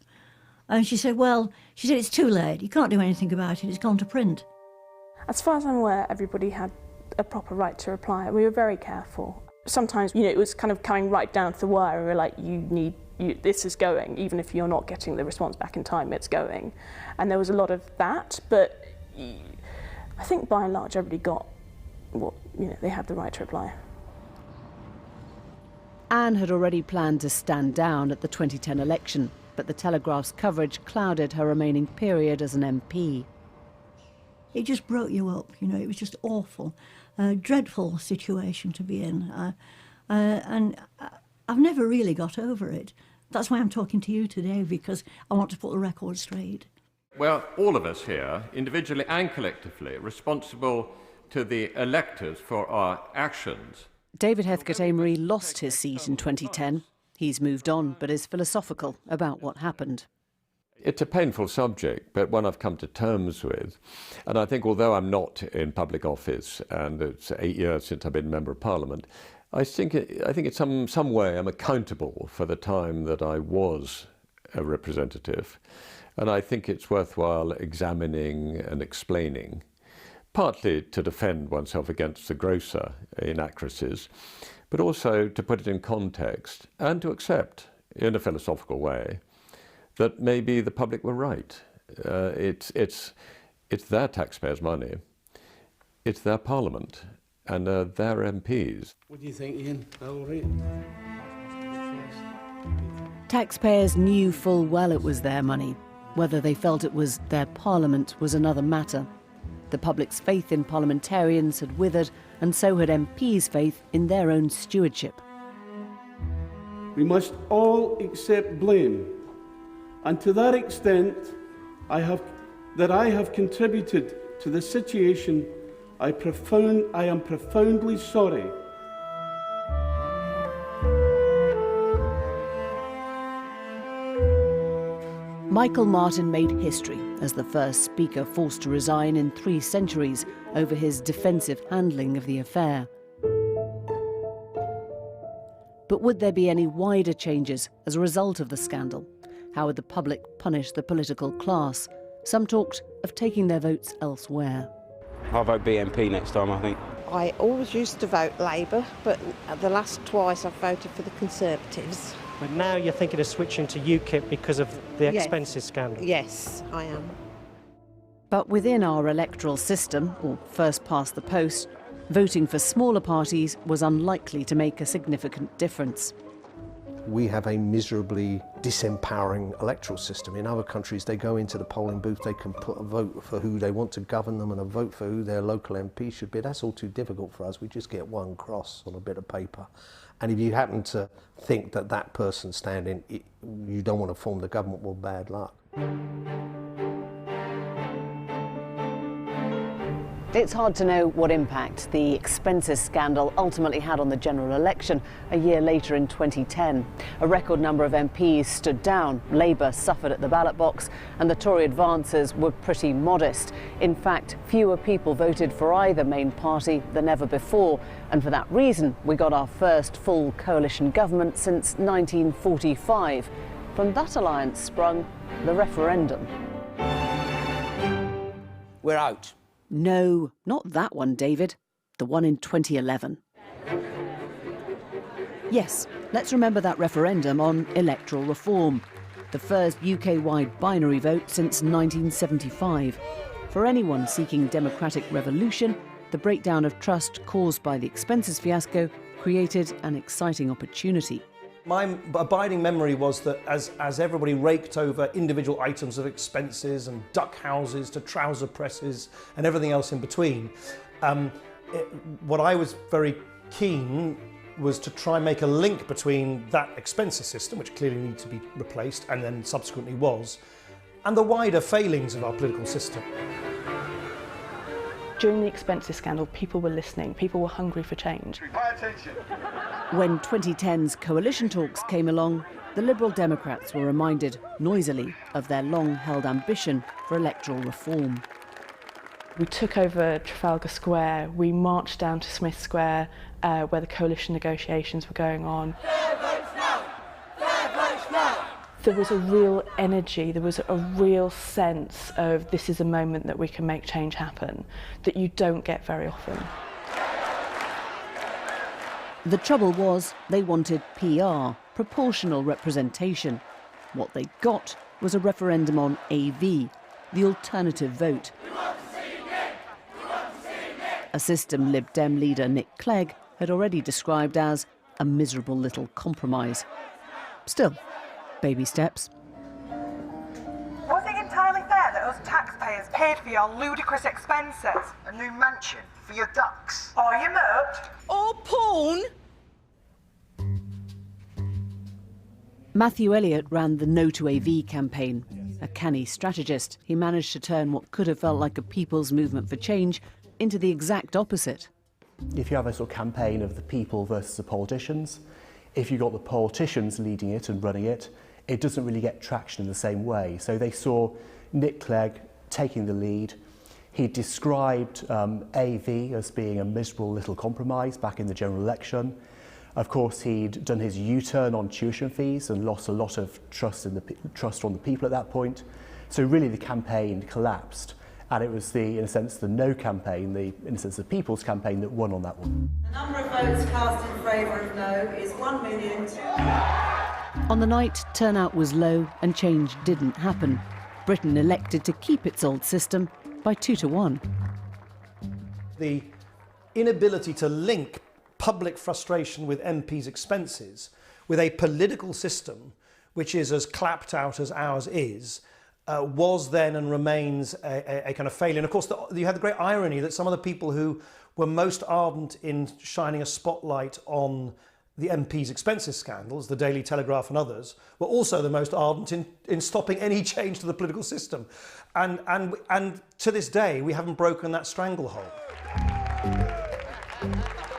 And she said, "It's too late. You can't do anything about it. It's gone to print." As far as I'm aware, everybody had a proper right to reply. We were very careful. Sometimes, it was kind of coming right down to the wire. We were like, this is going, even if you're not getting the response back in time, it's going. And there was a lot of that, but I think by and large everybody got what, they had the right to reply. Anne had already planned to stand down at the 2010 election, but the Telegraph's coverage clouded her remaining period as an MP. It just broke you up, it was just awful. A dreadful situation to be in. And I've never really got over it. That's why I'm talking to you today, because I want to put the record straight. Well, all of us here, individually and collectively, are responsible to the electors for our actions. David Heathcote Amory lost his seat in 2010. He's moved on, but is philosophical about what happened. It's a painful subject, but one I've come to terms with. And I think although I'm not in public office, and it's 8 years since I've been a Member of Parliament, I think in some way I'm accountable for the time that I was a representative. And I think it's worthwhile examining and explaining, partly to defend oneself against the grosser inaccuracies, but also to put it in context and to accept, in a philosophical way, that maybe the public were right. It's their taxpayers' money, it's their Parliament, and their MPs. What do you think, Ian? Valerie? Taxpayers knew full well it was their money. Whether they felt it was their Parliament was another matter. The public's faith in parliamentarians had withered, and so had MPs' faith in their own stewardship. We must all accept blame, and to that extent I have contributed to the situation, I am profoundly sorry. Michael Martin made history as the first Speaker forced to resign in 3 centuries over his defensive handling of the affair. But would there be any wider changes as a result of the scandal? How would the public punish the political class? Some talked of taking their votes elsewhere. I'll vote BNP next time, I think. I always used to vote Labour, but the last twice I've voted for the Conservatives. But now you're thinking of switching to UKIP because of the expenses scandal? Yes, I am. But within our electoral system, or first past the post, voting for smaller parties was unlikely to make a significant difference. We have a miserably disempowering electoral system. In other countries, they go into the polling booth, they can put a vote for who they want to govern them and a vote for who their local MP should be. That's all too difficult for us. We just get one cross on a bit of paper And if you happen to think that that person standing, you don't want to form the government, well, bad luck. It's hard to know what impact the expenses scandal ultimately had on the general election a year later in 2010. A record number of MPs stood down, Labour suffered at the ballot box, and the Tory advances were pretty modest. In fact, fewer people voted for either main party than ever before, and for that reason we got our first full coalition government since 1945. From that alliance sprung the referendum. We're out. No, not that one, David. The one in 2011. Yes, let's remember that referendum on electoral reform. The first UK-wide binary vote since 1975. For anyone seeking democratic revolution, the breakdown of trust caused by the expenses fiasco created an exciting opportunity. My abiding memory was that as everybody raked over individual items of expenses and duck houses to trouser presses and everything else in between, what I was very keen was to try and make a link between that expenses system, which clearly needed to be replaced and then subsequently was, and the wider failings of our political system. During the expenses scandal, people were listening, people were hungry for change. Pay attention. When 2010's coalition talks came along, the Liberal Democrats were reminded noisily of their long-held ambition for electoral reform. We took over Trafalgar Square, we marched down to Smith Square, where the coalition negotiations were going on. There was a real energy, there was a real sense of this is a moment that we can make change happen, that you don't get very often. The trouble was they wanted PR, proportional representation. What they got was a referendum on AV, the alternative vote. A system Lib Dem leader Nick Clegg had already described as a miserable little compromise. Still, baby steps. Was it entirely fair that us taxpayers paid for your ludicrous expenses? A new mansion for your ducks. Or your merch? Or porn? Matthew Elliott ran the No to AV campaign. A canny strategist, he managed to turn what could have felt like a people's movement for change into the exact opposite. If you have a sort of campaign of the people versus the politicians, if you've got the politicians leading it and running it, it doesn't really get traction in the same way. So they saw Nick Clegg taking the lead. He described AV as being a miserable little compromise back in the general election. Of course, he'd done his U-turn on tuition fees and lost a lot of trust from the people at that point. So really the campaign collapsed. And it was in a sense, the no campaign, in a sense, the people's campaign that won on that one. The number of votes cast in favour of no is 1,000,000. On the night, turnout was low and change didn't happen. Britain elected to keep its old system by 2-1. The inability to link public frustration with MPs' expenses with a political system which is as clapped out as ours is, was then and remains a kind of failure. And of course, you had the great irony that some of the people who were most ardent in shining a spotlight on the MPs' expenses scandals, the Daily Telegraph and others, were also the most ardent in stopping any change to the political system. And to this day, we haven't broken that stranglehold.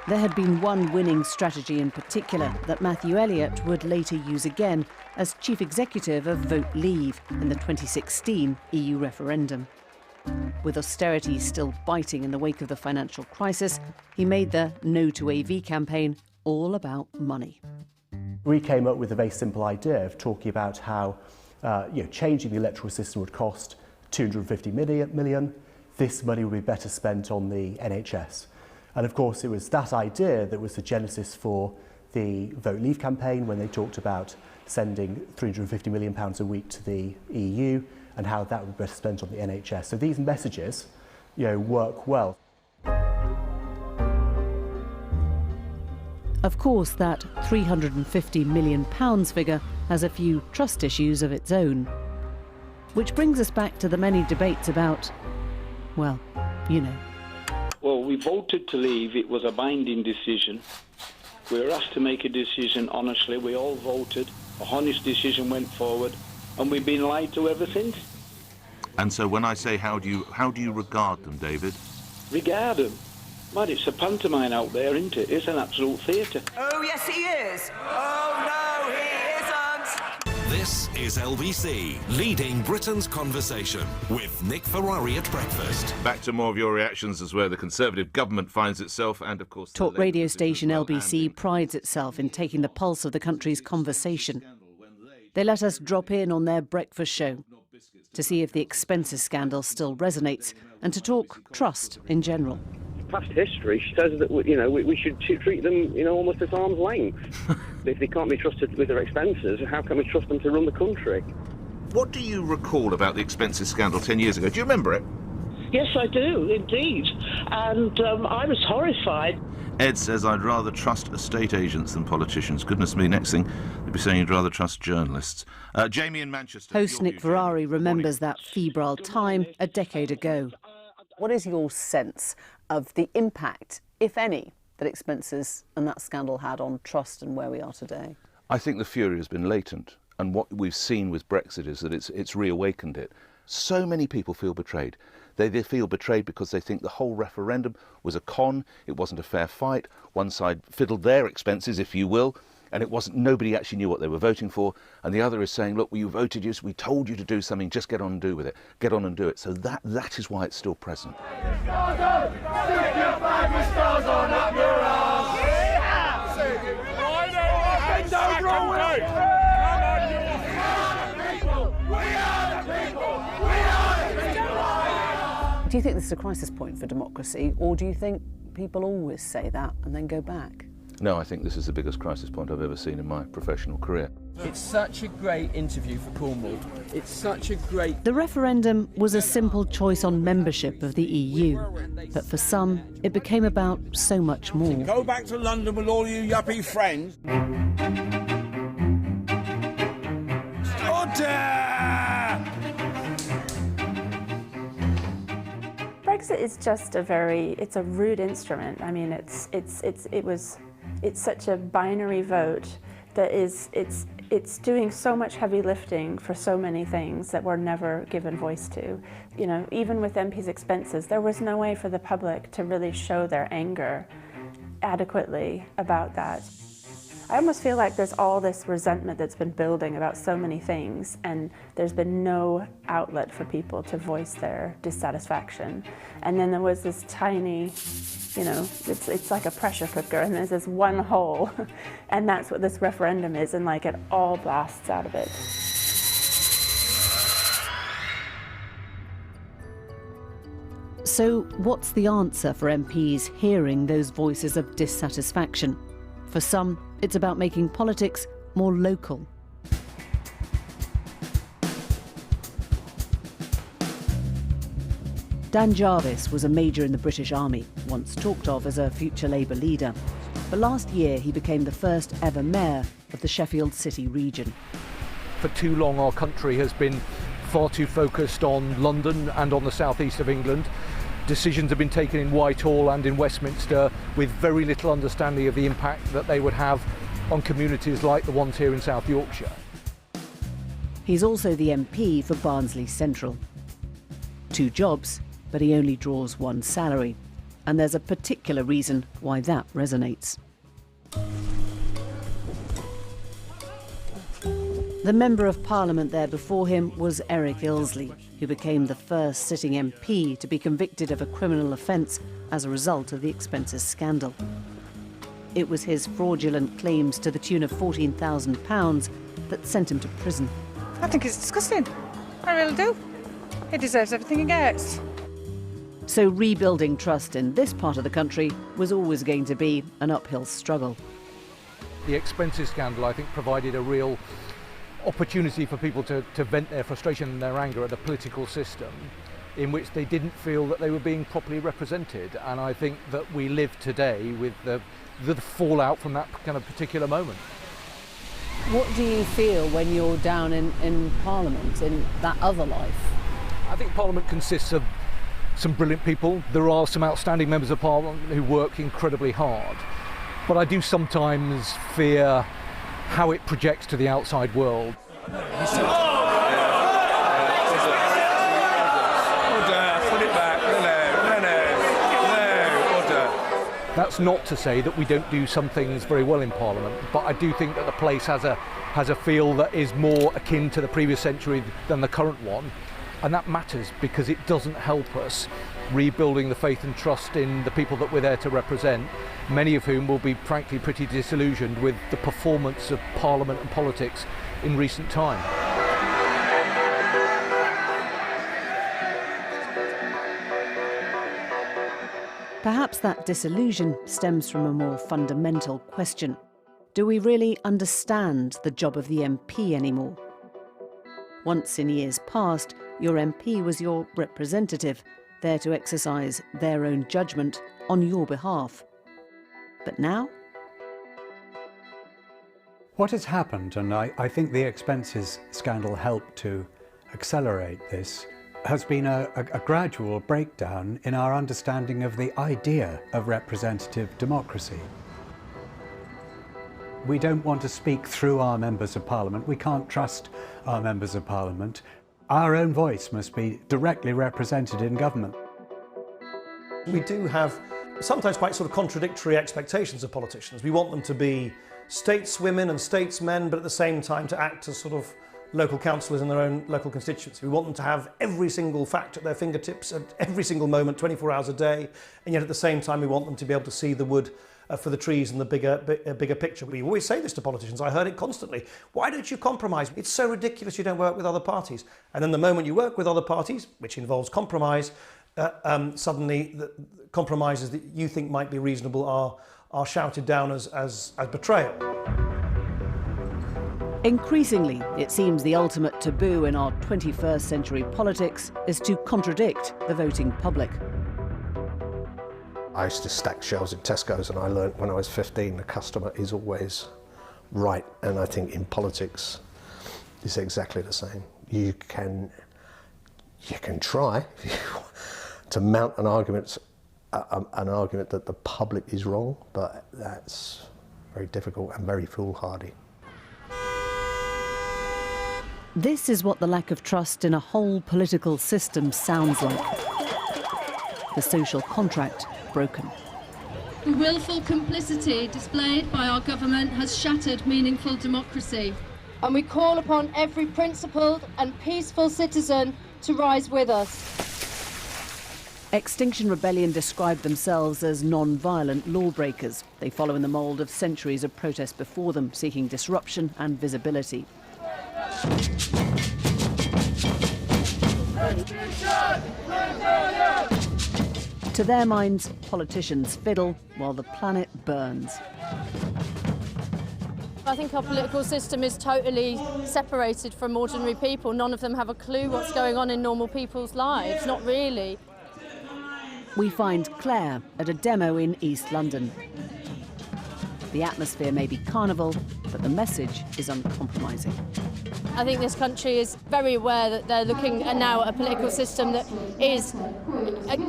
There had been one winning strategy in particular that Matthew Elliott would later use again as chief executive of Vote Leave in the 2016 EU referendum. With austerity still biting in the wake of the financial crisis, he made the No to AV campaign all about money. We came up with a very simple idea of talking about how changing the electoral system would cost 250 million. This money would be better spent on the NHS. And of course, it was that idea that was the genesis for the Vote Leave campaign when they talked about sending £350 million a week to the EU and how that would be better spent on the NHS. So these messages, work well. Of course, that £350 million figure has a few trust issues of its own. Which brings us back to the many debates about, well, Well, we voted to leave. It was a binding decision. We were asked to make a decision honestly. We all voted. A honest decision went forward, and we've been lied to ever since. And so when I say how do you regard them, David? Regard them? Well, it's a pantomime out there, isn't it? It's an absolute theatre. Oh, yes, he is. Oh, no, he isn't. This is LBC, leading Britain's conversation with Nick Ferrari at breakfast. Back to more of your reactions as where the Conservative government finds itself, and of course... Talk radio station LBC prides itself in taking the pulse of the country's conversation. They let us drop in on their breakfast show to see if the expenses scandal still resonates and to talk trust in general. Past history says that we should treat them almost at arm's length. If they can't be trusted with their expenses, how can we trust them to run the country? What do you recall about the expenses scandal 10 years ago? Do you remember it? Yes, I do, indeed. And I was horrified. Ed says, I'd rather trust estate agents than politicians. Goodness me, next thing, they'd be saying you'd rather trust journalists. Jamie in Manchester. Host Nick Ferrari remembers that febrile time a decade ago. What is your sense of the impact, if any, that expenses and that scandal had on trust and where we are today? I think the fury has been latent, and what we've seen with Brexit is that it's reawakened it. So many people feel betrayed. They feel betrayed because they think the whole referendum was a con, it wasn't a fair fight, one side fiddled their expenses, if you will, and it wasn't, nobody actually knew what they were voting for, and the other is saying, look, well, you voted, we told you to do something, just get on and do with it, get on and do it. So that is why it's still present. Do you think this is a crisis point for democracy, or do you think people always say that and then go back? No, I think this is the biggest crisis point I've ever seen in my professional career. It's such a great interview for Cornwall. It's such a great... The referendum was a simple choice on membership of the EU, but for some, it became about so much more. Go back to London with all you yuppie friends. Brexit is just it's a rude instrument. I mean, it's such a binary vote that it's doing so much heavy lifting for so many things that we're never given voice to. Even with MPs' expenses, there was no way for the public to really show their anger adequately about that. I almost feel like there's all this resentment that's been building about so many things, and there's been no outlet for people to voice their dissatisfaction. And then there was this tiny, it's like a pressure cooker, and there's this one hole, and that's what this referendum is, and it all blasts out of it. So what's the answer for MPs hearing those voices of dissatisfaction? For some, it's about making politics more local. Dan Jarvis was a major in the British Army, once talked of as a future Labour leader. But last year he became the first ever mayor of the Sheffield City region. For too long our country has been far too focused on London and on the southeast of England. Decisions have been taken in Whitehall and in Westminster with very little understanding of the impact that they would have on communities like the ones here in South Yorkshire. He's also the MP for Barnsley Central. 2 jobs, but he only draws 1 salary. And there's a particular reason why that resonates. The Member of Parliament there before him was Eric Ilsley, who became the first sitting MP to be convicted of a criminal offence as a result of the expenses scandal. It was his fraudulent claims to the tune of £14,000 that sent him to prison. I think it's disgusting. I really do. He deserves everything he gets. So rebuilding trust in this part of the country was always going to be an uphill struggle. The expenses scandal, I think, provided a real opportunity for people to vent their frustration and their anger at the political system in which they didn't feel that they were being properly represented. And I think that we live today with the fallout from that kind of particular moment. What do you feel when you're down in Parliament, in that other life? I think Parliament consists of some brilliant people. There are some outstanding members of Parliament who work incredibly hard. but I do sometimes fear how it projects to the outside world. That's not to say that we don't do some things very well in Parliament, but I do think that the place has a feel that is more akin to the previous century than the current one, and that matters because it doesn't help us rebuilding the faith and trust in the people that we're there to represent, many of whom will be frankly pretty disillusioned with the performance of Parliament and politics in recent time. Perhaps that disillusion stems from a more fundamental question. Do we really understand the job of the MP anymore? Once in years past, your MP was your representative, there to exercise their own judgment on your behalf. But now? What has happened, and I think the expenses scandal helped to accelerate this, has been a gradual breakdown in our understanding of the idea of representative democracy. We don't want to speak through our members of parliament. We can't trust our members of parliament. Our own voice must be directly represented in government. We do have sometimes quite sort of contradictory expectations of politicians. We want them to be stateswomen and statesmen, but at the same time to act as sort of local councillors in their own local constituency. We want them to have every single fact at their fingertips at every single moment, 24 hours a day, and yet at the same time we want them to be able to see the wood for the trees and the bigger picture. We always say this to politicians. I heard it constantly. Why don't you compromise? It's so ridiculous you don't work with other parties. And then the moment you work with other parties, which involves compromise, suddenly the compromises that you think might be reasonable are shouted down as betrayal. Increasingly, it seems the ultimate taboo in our 21st century politics is to contradict the voting public. I used to stack shelves in Tesco's, and I learnt when I was 15 the customer is always right, and I think in politics it's exactly the same. You can try to mount an argument that the public is wrong, but that's very difficult and very foolhardy. This is what the lack of trust in a whole political system sounds like. The social contract broken. The willful complicity displayed by our government has shattered meaningful democracy. And we call upon every principled and peaceful citizen to rise with us. Extinction Rebellion described themselves as non-violent lawbreakers. They follow in the mould of centuries of protest before them, seeking disruption and visibility. To their minds, politicians fiddle while the planet burns. I think our political system is totally separated from ordinary people. None of them have a clue what's going on in normal people's lives, not really. We find Claire at a demo in East London. The atmosphere may be carnival, but the message is uncompromising. I think this country is very aware that they're looking now at a political system that is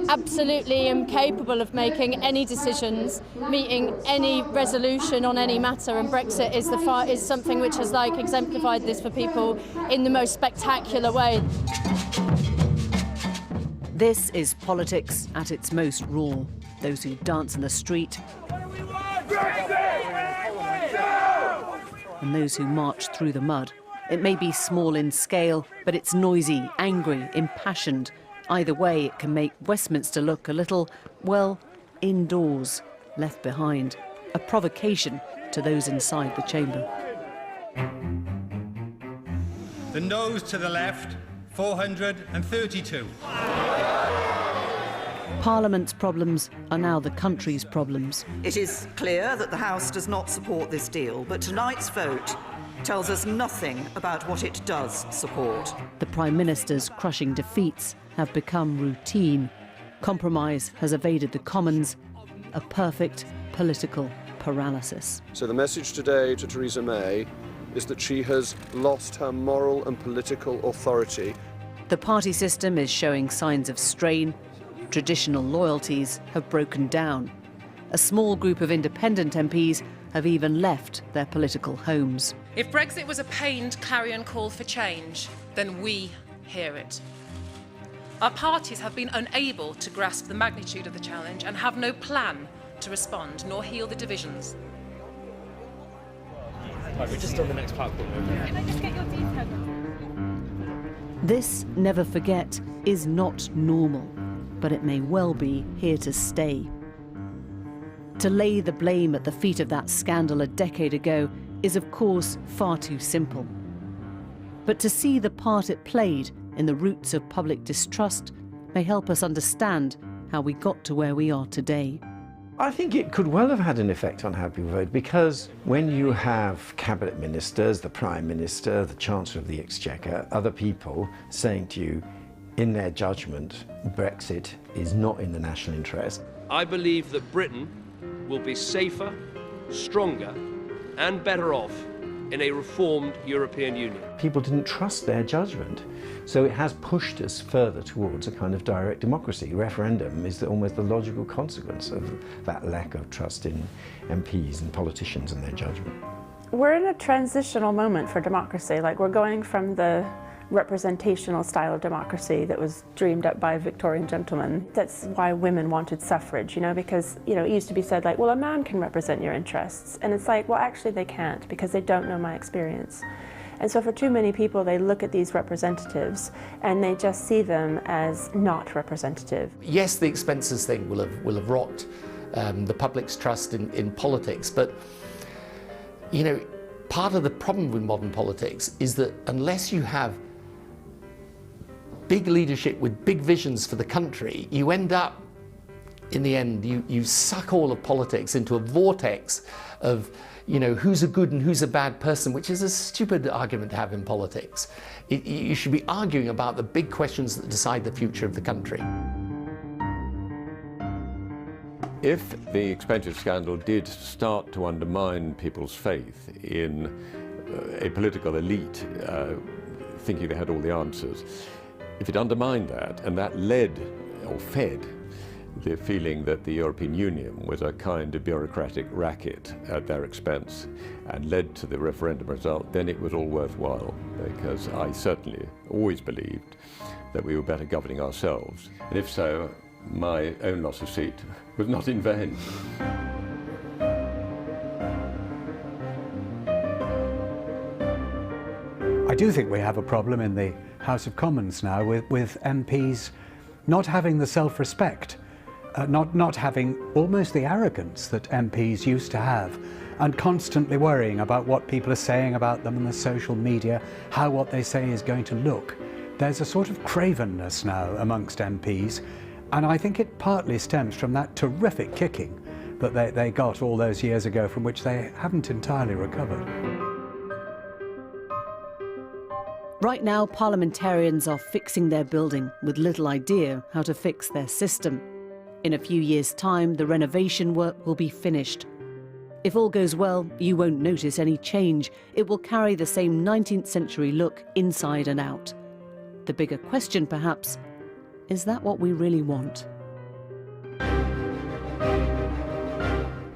absolutely incapable of making any decisions, meeting any resolution on any matter, and Brexit is something which has exemplified this for people in the most spectacular way. This is politics at its most raw. Those who dance in the street and those who march through the mud. It may be small in scale, but it's noisy, angry, impassioned. Either way, it can make Westminster look a little, well, indoors, left behind. A provocation to those inside the chamber. The noes to the left, 432. Parliament's problems are now the country's problems. It is clear that the House does not support this deal, but tonight's vote tells us nothing about what it does support. The Prime Minister's crushing defeats have become routine. Compromise has evaded the Commons, a perfect political paralysis. So the message today to Theresa May is that she has lost her moral and political authority. The party system is showing signs of strain. Traditional loyalties have broken down. A small group of independent MPs have even left their political homes. If Brexit was a pained clarion call for change, then we hear it. Our parties have been unable to grasp the magnitude of the challenge and have no plan to respond, nor heal the divisions. We're just on the next platform. Can I just get your details? This, never forget, is not normal, but it may well be here to stay. To lay the blame at the feet of that scandal a decade ago is, of course, far too simple. But to see the part it played in the roots of public distrust may help us understand how we got to where we are today. I think it could well have had an effect on how people vote, because when you have cabinet ministers, the Prime Minister, the Chancellor of the Exchequer, other people saying to you, in their judgment, Brexit is not in the national interest. I believe that Britain will be safer, stronger and better off in a reformed European Union. People didn't trust their judgment, so it has pushed us further towards a kind of direct democracy. Referendum is almost the logical consequence of that lack of trust in MPs and politicians and their judgment. We're in a transitional moment for democracy. Like, we're going from the representational style of democracy that was dreamed up by Victorian gentlemen. That's why women wanted suffrage, you know, because, you know, it used to be said like, well, a man can represent your interests. And it's like, well, actually they can't, because they don't know my experience. And so for too many people, they look at these representatives and they just see them as not representative. Yes, the expenses thing will have rocked the public's trust in politics, but, you know, part of the problem with modern politics is that unless you have big leadership with big visions for the country, you end up, in the end, you suck all of politics into a vortex of, you know, who's a good and who's a bad person, which is a stupid argument to have in politics. You should be arguing about the big questions that decide the future of the country. If the expenditure scandal did start to undermine people's faith in a political elite thinking they had all the answers, if it undermined that, and that led or fed the feeling that the European Union was a kind of bureaucratic racket at their expense and led to the referendum result, then it was all worthwhile, because I certainly always believed that we were better governing ourselves. And if so, my own loss of seat was not in vain. I do think we have a problem in the House of Commons now with MPs not having the self-respect, not having almost the arrogance that MPs used to have, and constantly worrying about what people are saying about them on the social media, how what they say is going to look. There's a sort of cravenness now amongst MPs, and I think it partly stems from that terrific kicking that they got all those years ago, from which they haven't entirely recovered. Right now, parliamentarians are fixing their building with little idea how to fix their system. In a few years' time, the renovation work will be finished. If all goes well, you won't notice any change. It will carry the same 19th century look inside and out. The bigger question, perhaps, is that what we really want?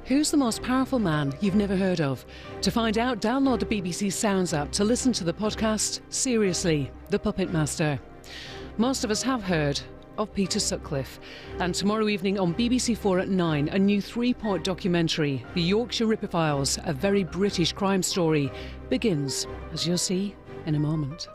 Who's the most powerful man you've never heard of? To find out, download the BBC Sounds app to listen to the podcast Seriously, the Puppet Master. Most of us have heard of Peter Sutcliffe. And tomorrow evening on BBC4 at 9, a new 3-part documentary, The Yorkshire Ripper Files, a very British crime story, begins, as you'll see in a moment.